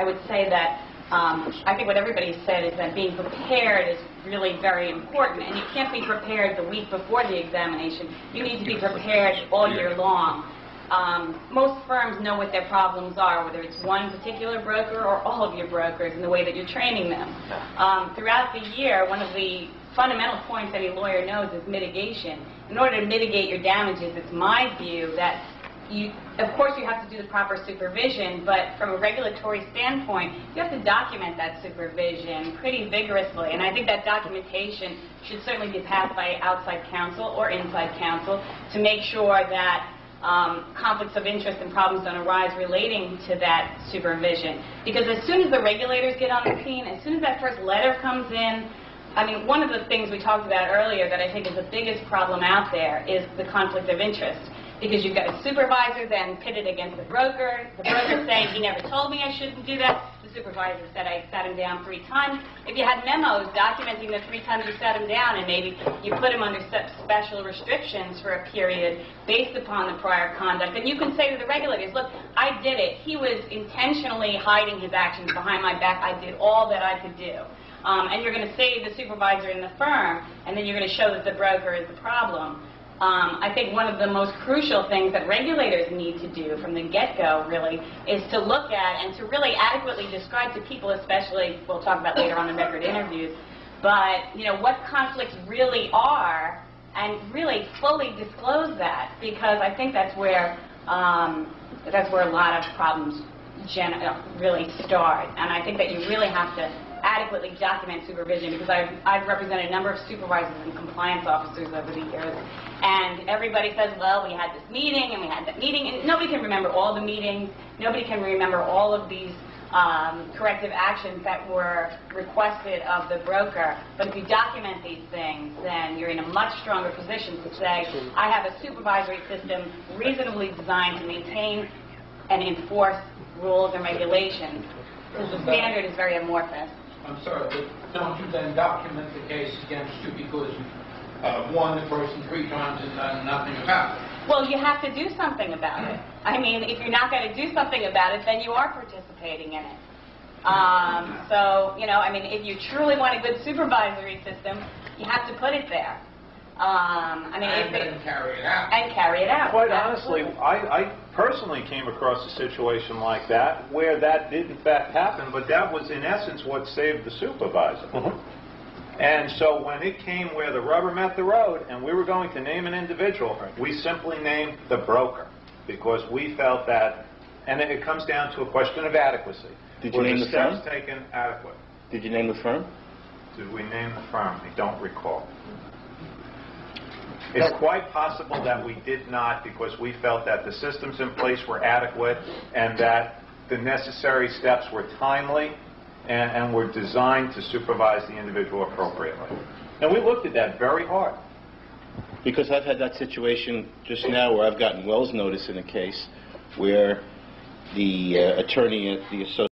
I would say that I think what everybody said is that being prepared is really very important, and you can't be prepared the week before the examination. You need to be prepared all year long. Most firms know what their problems are, whether it's one particular broker or all of your brokers, in the way that you're training them. Throughout the year, one of the fundamental points any lawyer knows is mitigation. In order to mitigate your damages, it's my view that of course you have to do the proper supervision, but from a regulatory standpoint, you have to document that supervision pretty vigorously. And I think that documentation should certainly be passed by outside counsel or inside counsel to make sure that conflicts of interest and problems don't arise relating to that supervision. Because as soon as the regulators get on the scene, as soon as that first letter comes in, I mean, one of the things we talked about earlier that I think is the biggest problem out there is the conflict of interest. Because you've got a supervisor then pitted against the broker saying, he never told me I shouldn't do that. The supervisor said I sat him down 3 times. If you had memos documenting the 3 times you sat him down and maybe you put him under special restrictions for a period based upon the prior conduct, then you can say to the regulators, look, I did it. He was intentionally hiding his actions behind my back. I did all that I could do. And you're going to save the supervisor in the firm, and then you're going to show that the broker is the problem. I think one of the most crucial things that regulators need to do from the get-go, really, is to look at and to really adequately describe to people, especially, we'll talk about later on in record interviews, but, you know, what conflicts really are, and really fully disclose that, because I think that's where a lot of problems really start. And I think that you really have to adequately document supervision, because I've represented a number of supervisors and compliance officers over the years, and everybody says, well, we had this meeting and we had that meeting, and nobody can remember all the meetings, nobody can remember all of these corrective actions that were requested of the broker. But if you document these things, then you're in a much stronger position to say, I have a supervisory system reasonably designed to maintain and enforce rules and regulations, because the standard is very amorphous. I'm sorry, but don't you then document the case against you because you won the person 3 times and done nothing about it? Well, you have to do something about it. I mean, if you're not going to do something about it, then you are participating in it. So, you know, I mean, if you truly want a good supervisory system, you have to put it there. And carry it out. And carry it out. Quite honestly, I personally came across a situation like that where that did in fact happen, but that was in essence what saved the supervisor. And so when it came where the rubber met the road and we were going to name an individual, we simply named the broker, because we felt that, and it comes down to a question of adequacy. Did you name the firm? Were the steps taken adequate? Did you name the firm? Did we name the firm? I don't recall. It's quite possible that we did not, because we felt that the systems in place were adequate and that the necessary steps were timely and were designed to supervise the individual appropriately. And we looked at that very hard. Because I've had that situation just now where I've gotten Wells notice in a case where the attorney at the association